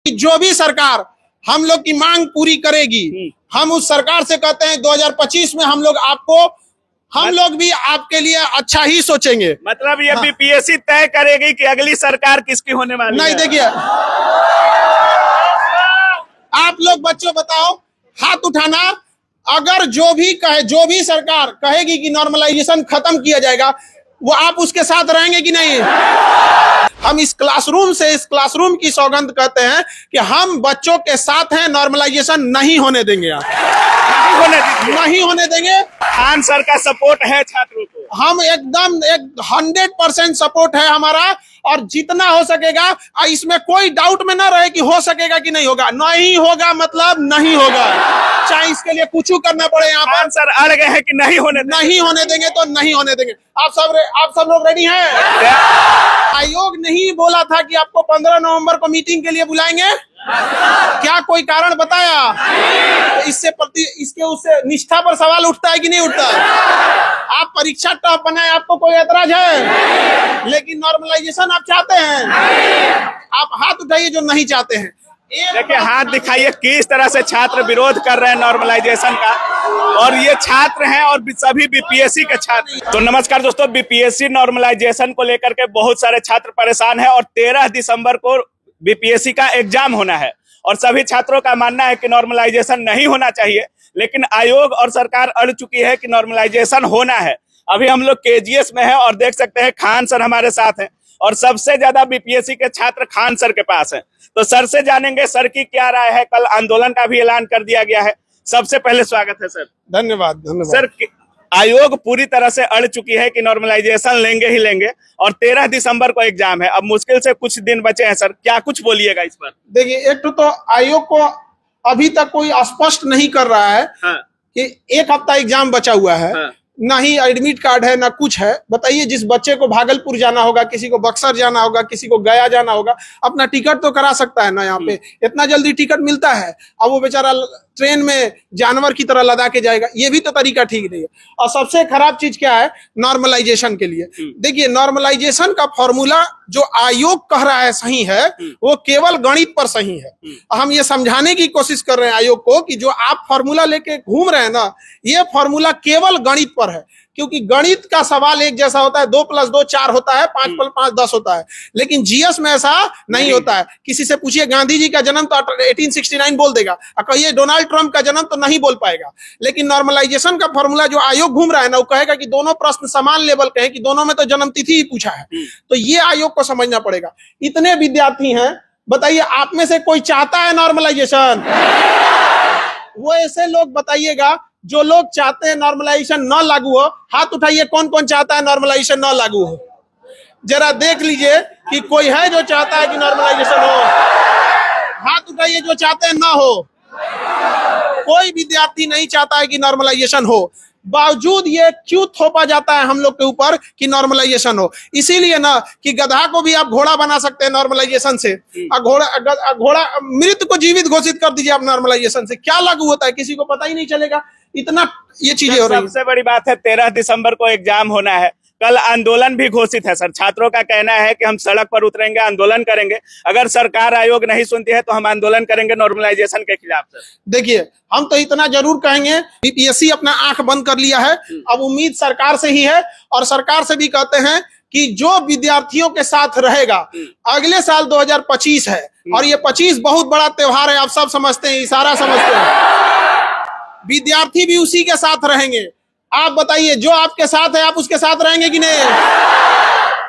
जो भी सरकार हम लोग की मांग पूरी करेगी, हम उस सरकार से कहते हैं 2025 में हम लोग भी आपके लिए अच्छा ही सोचेंगे। मतलब ये बीपीएससी तय करेगी कि अगली सरकार किसकी होने वाली नहीं, है। देखिए आप लोग बच्चों बताओ, हाथ उठाना। अगर जो भी सरकार कहेगी कि नॉर्मलाइजेशन खत्म किया जाएगा, वो आप उसके साथ रहेंगे कि नहीं? हम इस क्लासरूम की सौगंध कहते हैं कि हम बच्चों के साथ हैं, नॉर्मलाइजेशन नहीं होने देंगे। नहीं होने देंगे। खान सर का सपोर्ट है छात्रों को, हम एकदम 100% सपोर्ट है हमारा, और जितना हो सकेगा इसमें कोई डाउट में ना रहे कि हो सकेगा कि नहीं होगा। नहीं होगा मतलब नहीं होगा, चाहे इसके लिए कुछ करना पड़े। यहाँ खान सर अड़ गए हैं कि नहीं होने देंगे तो नहीं होने देंगे। आप सब लोग रेडी हैं? आयोग नहीं बोला था कि आपको 15 नवंबर को मीटिंग के लिए बुलाएंगे? क्या कोई कारण बताया? तो इसके उससे निष्ठा पर सवाल उठता है कि नहीं उठता? आप परीक्षा टॉप बनाए, आपको कोई एतराज है? लेकिन नॉर्मलाइजेशन आप चाहते हैं? आप हाथ उठाइए जो नहीं चाहते हैं। देखिए, हाथ दिखाइए किस तरह से छात्र विरोध कर रहे हैं नॉर्मलाइजेशन का, और ये छात्र हैं और सभी बीपीएससी के छात्र। तो नमस्कार दोस्तों, बीपीएससी नॉर्मलाइजेशन को लेकर के बहुत सारे छात्र परेशान हैं और 13 दिसंबर को बीपीएससी का एग्जाम होना है और सभी छात्रों का मानना है कि नॉर्मलाइजेशन नहीं होना चाहिए, लेकिन आयोग और सरकार अड़ चुकी है कि नॉर्मलाइजेशन होना है। अभी हम लोग केजीएस में हैं और देख सकते हैं खान सर हमारे साथ हैं और सबसे ज्यादा बीपीएससी के छात्र खान सर के पास हैं। तो सर से जानेंगे सर की क्या राय है। कल आंदोलन का भी ऐलान कर दिया गया है। सबसे पहले स्वागत है सर। धन्यवाद। सर, आयोग पूरी तरह से अड़ चुकी है कि नॉर्मलाइजेशन लेंगे ही लेंगे और 13 दिसंबर को एग्जाम है। अब मुश्किल से कुछ दिन बचे हैं सर, क्या कुछ बोलिएगा इस पर? देखिए, एक तो आयोग को अभी तक कोई स्पष्ट नहीं कर रहा है कि एक हफ्ता एग्जाम बचा हुआ है। ना ही एडमिट कार्ड है, ना कुछ है। बताइए, जिस बच्चे को भागलपुर जाना होगा, किसी को बक्सर जाना होगा, किसी को गया जाना होगा, अपना टिकट तो करा सकता है ना। यहाँ पे इतना जल्दी टिकट मिलता है, अब वो बेचारा ट्रेन में जानवर की तरह लदा के जाएगा। ये भी तो तरीका ठीक नहीं है। और सबसे खराब चीज क्या है नॉर्मलाइजेशन के लिए? देखिए, नॉर्मलाइजेशन का फॉर्मूला जो आयोग कह रहा है सही है, वो केवल गणित पर सही है। हम ये समझाने की कोशिश कर रहे हैं आयोग को कि जो आप फॉर्मूला लेके घूम रहे हैं ना, ये फॉर्मूला केवल गणित पर है। क्योंकि गणित का सवाल एक जैसा होता है, 2 + 2 4 होता है, 5 + 5 10 होता है। लेकिन जीएस में ऐसा नहीं होता है। किसी से पूछिए गांधी जी का जन्म तो 1869 बोल देगा, और कहिए डोनाल्ड ट्रंप का जन्म तो नहीं बोल पाएगा। लेकिन नॉर्मलाइजेशन का फॉर्मूला जो आयोग घूम रहा है ना, वो कहेगा कि दोनों प्रश्न समान लेवल के हैं, कि दोनों में तो जन्म तिथि ही पूछा है। तो ये आयोग को समझना पड़ेगा। इतने विद्यार्थी हैं, बताइए आप में से कोई चाहता है नॉर्मलाइजेशन? वो ऐसे लोग बताइएगा जो लोग चाहते हैं नॉर्मलाइजेशन न लागू हो। हाथ उठाइए, कौन कौन चाहता है नॉर्मलाइजेशन न लागू हो? जरा देख लीजिए कि कोई है जो चाहता है कि नॉर्मलाइजेशन हो। हाथ उठाइए जो चाहते हैं ना हो। कोई विद्यार्थी नहीं चाहता है कि नॉर्मलाइजेशन हो। बावजूद ये क्यों थोपा जाता है हम लोग के ऊपर कि नॉर्मलाइजेशन हो? इसीलिए ना कि गधा को भी आप घोड़ा बना सकते हैं नॉर्मलाइजेशन से। घोड़ा मृत को जीवित घोषित कर दीजिए आप नॉर्मलाइजेशन से, क्या लागू होता है किसी को पता ही नहीं चलेगा। इतना ये चीजें हो रही है। सबसे बड़ी बात है 13 दिसंबर को एग्जाम होना है। कल आंदोलन भी घोषित है सर। छात्रों का कहना है कि हम सड़क पर उतरेंगे, आंदोलन करेंगे। अगर सरकार आयोग नहीं सुनती है तो हम आंदोलन करेंगे नॉर्मलाइजेशन के खिलाफ सर। देखिए, हम तो इतना जरूर कहेंगे, बीपीएससी अपना आंख बंद कर लिया है। अब उम्मीद सरकार से ही है, और सरकार से भी कहते हैं कि जो विद्यार्थियों के साथ रहेगा, अगले साल 2025 है और ये 25 बहुत बड़ा त्योहार है। आप सब समझते हैं, इशारा समझते हैं। विद्यार्थी भी उसी के साथ रहेंगे। आप बताइए, जो आपके साथ है आप उसके साथ रहेंगे कि नहीं?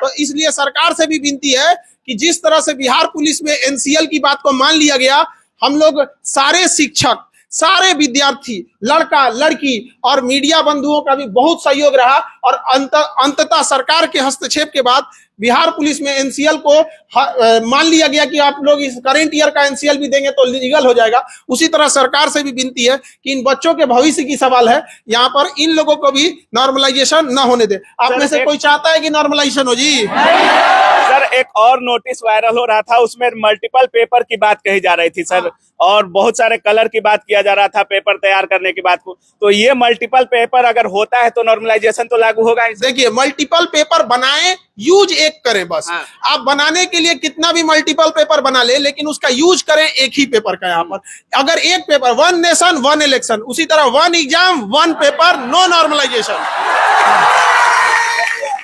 तो इसलिए सरकार से भी विनती है कि जिस तरह से बिहार पुलिस में एनसीएल की बात को मान लिया गया, हम लोग सारे शिक्षक, सारे विद्यार्थी, लड़का लड़की और मीडिया बंधुओं का भी बहुत सहयोग रहा, और अंततः सरकार के हस्तक्षेप के बाद बिहार पुलिस में एनसीएल को मान लिया गया कि आप लोग इस करेंट ईयर का एनसीएल भी देंगे तो लीगल हो जाएगा। उसी तरह सरकार से भी विनती है कि इन बच्चों के भविष्य की सवाल है, यहाँ पर इन लोगों को भी नॉर्मलाइजेशन न होने दे। आप में से कोई चाहता है कि नॉर्मलाइजेशन हो? जी सर, एक और नोटिस वायरल हो रहा था, उसमें मल्टीपल पेपर की बात कही जा रही थी सर, और बहुत सारे कलर की बात किया जा रहा था पेपर तैयार करने की बात को। तो ये मल्टीपल पेपर अगर होता है तो नॉर्मलाइजेशन तो लागू होगा ही। देखिए, मल्टीपल पेपर बनाएं, यूज एक करें बस। आप बनाने के लिए कितना भी मल्टीपल पेपर बना ले, लेकिन उसका यूज करें एक ही पेपर का। यहाँ पर अगर एक paper, one nation one election, उसी तरह one exam one paper, no normalization.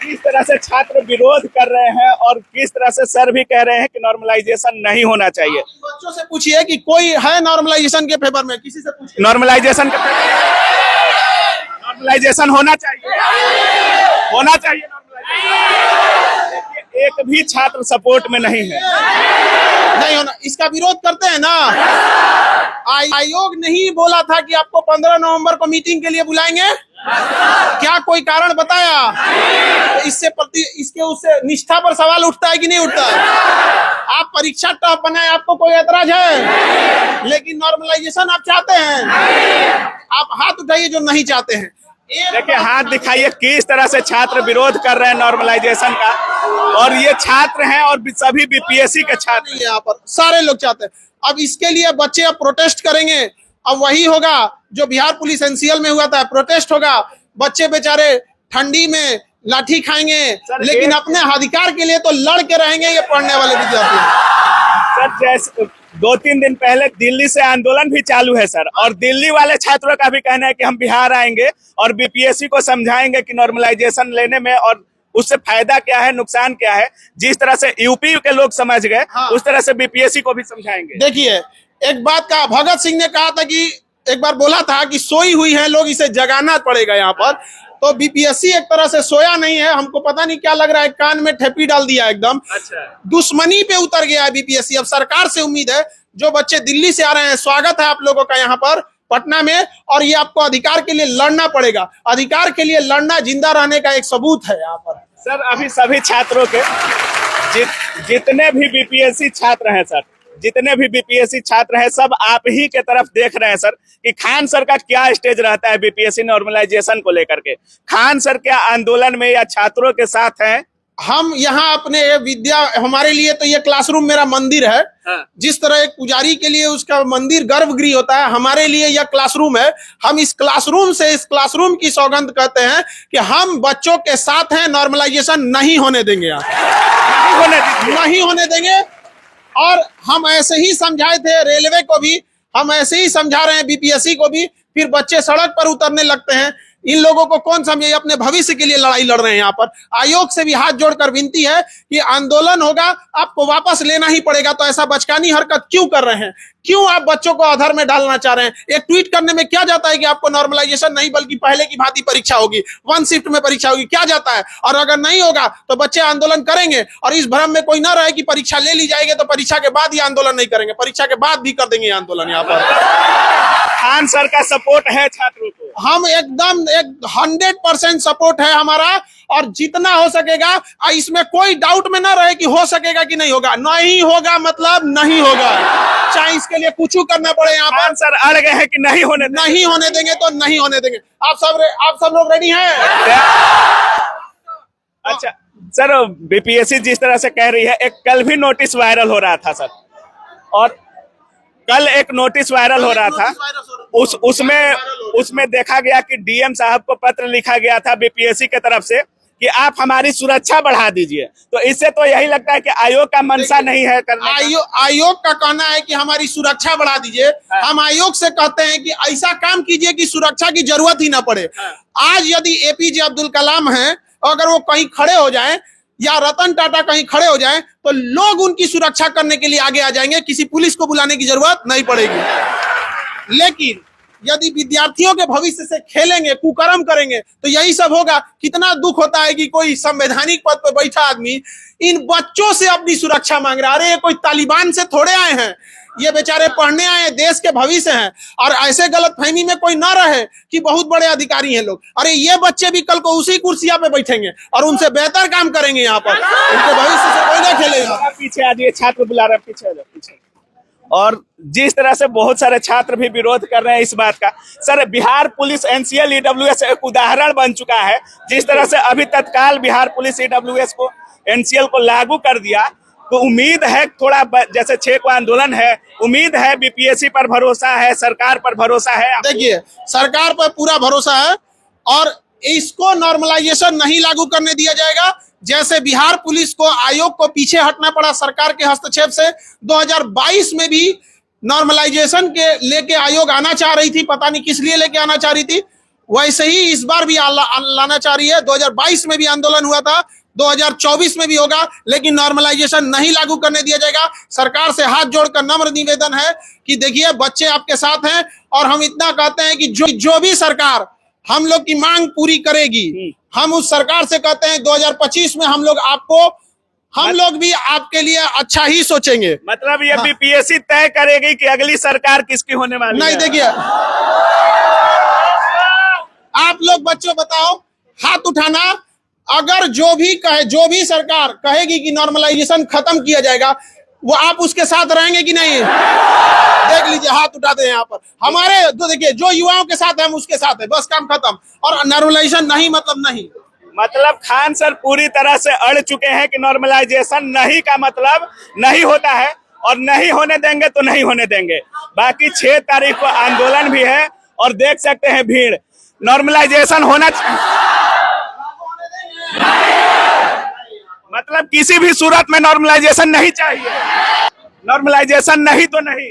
किस तरह से छात्र विरोध कर रहे हैं और किस तरह से सर भी कह रहे हैं कि नॉर्मलाइजेशन नहीं होना चाहिए। बच्चों से पूछिए कि कोई है नॉर्मलाइजेशन के फेवर में, किसी से पूछिए। नॉर्मलाइजेशन होना चाहिए, होना चाहिए नॉर्मलाइजेशन। एक भी छात्र सपोर्ट में नहीं है, नहीं होना। इसका विरोध करते हैं ना। आयोग नहीं बोला था कि आपको 15 नवंबर को मीटिंग के लिए बुलाएंगे? क्या कोई कारण बताया? तो इसके उससे निष्ठा पर सवाल उठता है कि नहीं उठता? आप परीक्षा टॉप बनाए, आपको कोई ऐतराज है? लेकिन नॉर्मलाइजेशन आप चाहते हैं? आप हाथ उठाइए जो नहीं चाहते हैं। देखिए, हाथ दिखाइए किस तरह से छात्र विरोध कर रहे हैं नॉर्मलाइजेशन का। और ये छात्र हैं और सभी बीपीएससी के छात्र यहाँ पर सारे लोग चाहते हैं। अब इसके लिए बच्चे अब प्रोटेस्ट करेंगे। अब वही होगा जो बिहार पुलिस एनसीएल में हुआ था, प्रोटेस्ट होगा। बच्चे बेचारे ठंडी में लाठी खाएंगे, लेकिन अपने अधिकार के लिए तो लड़ के रहेंगे ये पढ़ने वाले विद्यार्थी। सर, जैसे 2-3 दिन पहले दिल्ली से आंदोलन भी चालू है सर, और दिल्ली वाले छात्रों का भी कहना है कि हम बिहार आएंगे और बीपीएससी को समझाएंगे कि नॉर्मलाइजेशन लेने में और उससे फायदा क्या है, नुकसान क्या है। जिस तरह से यूपी के लोग समझ गए, उस तरह से बीपीएससी को भी समझाएंगे। देखिए, एक बात का भगत सिंह ने कहा था कि एक बार बोला था कि सोई हुई है लोग, इसे जगाना पड़ेगा। यहाँ पर तो बीपीएससी एक तरह से सोया नहीं है। हमको पता नहीं क्या लग रहा है, कान में ठेपी डाल दिया एकदम। अच्छा, दुश्मनी पे उतर गया है बीपीएससी। अब सरकार से उम्मीद है, जो बच्चे दिल्ली से आ रहे हैं, स्वागत है आप लोगों का यहाँ पर पटना में, और ये आपको अधिकार के लिए लड़ना पड़ेगा। अधिकार के लिए लड़ना जिंदा रहने का एक सबूत है यहाँ पर। सर, अभी सभी छात्रों के जितने भी बीपीएससी छात्र हैं सर, जितने भी बीपीएससी छात्र हैं, सब आप ही के तरफ देख रहे हैं सर कि खान सर का क्या स्टेज रहता है बीपीएससी नॉर्मलाइजेशन को लेकर के। खान सर क्या आंदोलन में या छात्रों के साथ हैं? हम यहाँ अपने विद्या, हमारे लिए तो ये क्लासरूम मेरा मंदिर है। जिस तरह एक पुजारी के लिए उसका मंदिर गर्भगृह होता है, हमारे लिए यह क्लासरूम है। हम इस क्लासरूम की सौगंध कहते हैं कि हम बच्चों के साथ हैं, नॉर्मलाइजेशन नहीं होने देंगे। नहीं होने देंगे। और हम ऐसे ही समझाए थे रेलवे को भी, हम ऐसे ही समझा रहे हैं बीपीएससी को भी। फिर बच्चे सड़क पर उतरने लगते हैं। इन लोगों को कौन समझे? अपने भविष्य के लिए लड़ाई लड़ रहे हैं। यहाँ पर आयोग से भी हाथ जोड़कर विनती है कि आंदोलन होगा, आपको वापस लेना ही पड़ेगा। तो ऐसा बचकानी हरकत क्यों कर रहे हैं? क्यों आप बच्चों को अधर में डालना चाह रहे हैं? एक ट्वीट करने में क्या जाता है कि आपको नॉर्मलाइजेशन नहीं, बल्कि पहले की भांति परीक्षा होगी, 1 शिफ्ट में परीक्षा होगी, क्या जाता है? और अगर नहीं होगा तो बच्चे आंदोलन करेंगे। और इस भ्रम में कोई ना रहे कि परीक्षा ले ली जाएगी तो परीक्षा के बाद ही आंदोलन नहीं करेंगे। परीक्षा के बाद भी कर देंगे आंदोलन। यहाँ पर खान सर का सपोर्ट है छात्रों को। हम एकदम 100% सपोर्ट है हमारा। और जितना हो सकेगा, इसमें कोई डाउट में ना रहे कि हो सकेगा कि नहीं होगा। नहीं होगा मतलब नहीं होगा, चाहे इसके लिए कुछ करना पड़े। यहाँ पर सर अड़ गए हैं कि नहीं होने देंगे तो नहीं होने देंगे। आप सब लोग रेडी हैं? अच्छा सर, बीपीएससी जिस तरह से कह रही है, एक कल भी नोटिस वायरल हो रहा था सर, और कल एक नोटिस वायरल हो रहा था। उसमें देखा गया कि डीएम साहब को पत्र लिखा गया था बीपीएससी के तरफ से कि आप हमारी सुरक्षा बढ़ा दीजिए। तो इससे तो यही लगता है कि आयोग का मंशा नहीं है करने का। आयोग का कहना है कि हमारी सुरक्षा बढ़ा दीजिए। हम आयोग से कहते हैं कि ऐसा काम कीजिए कि सुरक्षा की जरूरत ही ना पड़े। आज यदि एपीजे अब्दुल कलाम हैं, अगर वो कहीं खड़े हो जाएं या रतन टाटा कहीं खड़े हो जाएं, तो लोग उनकी सुरक्षा करने के लिए आगे आ जाएंगे। किसी पुलिस को बुलाने की जरूरत नहीं पड़ेगी। लेकिन यदि विद्यार्थियों के भविष्य से खेलेंगे, कुकर्म करेंगे, तो यही सब होगा। कितना दुख होता है कि कोई संवैधानिक पद पर बैठा आदमी इन बच्चों से अपनी सुरक्षा मांग रहा है। अरे ये कोई तालिबान से थोड़े आए हैं, ये बेचारे पढ़ने आए, देश के भविष्य हैं। और ऐसे गलतफहमी में कोई ना रहे कि बहुत बड़े अधिकारी हैं लोग। अरे ये बच्चे भी कल को उसी कुर्सिया पे बैठेंगे और उनसे बेहतर काम करेंगे। यहाँ पर उनके भविष्य से कोई ना खेलेगा। पीछे आ जाइए, छात्र बुला रहे हैं, पीछे। और जिस तरह से बहुत सारे छात्र भी विरोध कर रहे हैं इस बात का। Sir, Bihar police NCL EWS एक उदाहरण बन चुका है। जिस तरह से अभी तत्काल बिहार पुलिस ईडब्ल्यूएस को एनसीएल को लागू कर दिया तो उम्मीद है थोड़ा जैसे 6 को आंदोलन है, उम्मीद है बीपीएससी पर भरोसा है, सरकार पर भरोसा है। देखिए सरकार पर पूरा भरोसा है और इसको नॉर्मलाइजेशन नहीं लागू करने दिया जाएगा। जैसे बिहार पुलिस को आयोग को पीछे हटना पड़ा सरकार के हस्तक्षेप से, 2022 में भी नॉर्मलाइजेशन के लेके आयोग आना चाह रही थी, पता नहीं किस लिए लेके आना चाह रही थी, वैसे ही इस बार भी लाना चाह रही है। 2022 में भी आंदोलन हुआ था, 2024 में भी होगा, लेकिन नॉर्मलाइजेशन नहीं लागू करने दिया जाएगा। सरकार से हाथ जोड़कर नम्र निवेदन है कि देखिए बच्चे आपके साथ हैं और हम इतना कहते हैं कि जो भी सरकार हम लोग की मांग पूरी करेगी, हम उस सरकार से कहते हैं 2025 में हम लोग भी आपके लिए अच्छा ही सोचेंगे। मतलब ये बीपीएससी तय करेगी कि अगली सरकार किसकी होने वाली है। नहीं देखिए आप लोग बच्चों बताओ, हाथ उठाना, अगर जो भी सरकार कहेगी कि नॉर्मलाइजेशन खत्म किया जाएगा, वो आप उसके साथ रहेंगे कि नहीं? देख लीजिए, हाथ उठाते हैं यहाँ पर हमारे, तो देखिए जो युवाओं के साथ है हम उसके साथ है, बस काम खत्म। और नॉर्मलाइजेशन नहीं मतलब नहीं। मतलब खान सर पूरी तरह से अड़ चुके हैं कि नॉर्मलाइजेशन नहीं का मतलब नहीं होता है और नहीं होने देंगे तो नहीं होने देंगे। बाकी 6 तारीख को आंदोलन भी है और देख सकते हैं भीड़। नॉर्मलाइजेशन होना मतलब किसी भी सूरत में नॉर्मलाइजेशन नहीं चाहिए। नॉर्मलाइजेशन नहीं तो नहीं।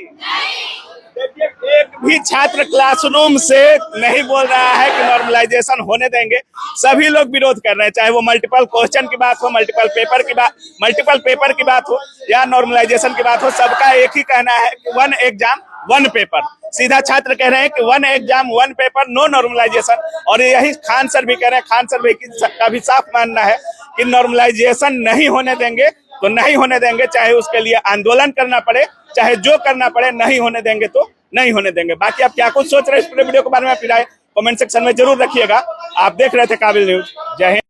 देखिए एक भी छात्र क्लासरूम से नहीं बोल रहा है कि नॉर्मलाइजेशन होने देंगे। सभी लोग विरोध कर रहे हैं, चाहे वो मल्टीपल क्वेश्चन की बात हो, मल्टीपल पेपर की बात हो या नॉर्मलाइजेशन की बात हो, सबका एक ही कहना है कि 1 एग्जाम 1 पेपर। सीधा छात्र कह रहे हैं कि 1 एग्जाम 1 पेपर, नो नॉर्मलाइजेशन। और यही खान सर भी कह रहे हैं, खान सर भी का भी साफ मानना है कि नॉर्मलाइजेशन नहीं होने देंगे तो नहीं होने देंगे, चाहे उसके लिए आंदोलन करना पड़े, चाहे जो करना पड़े, नहीं होने देंगे तो नहीं होने देंगे। बाकी आप क्या कुछ सोच रहे हैं इस पूरे वीडियो के बारे में, कमेंट सेक्शन में जरूर रखिएगा। आप देख रहे थे काबिल न्यूज। जय हिंद।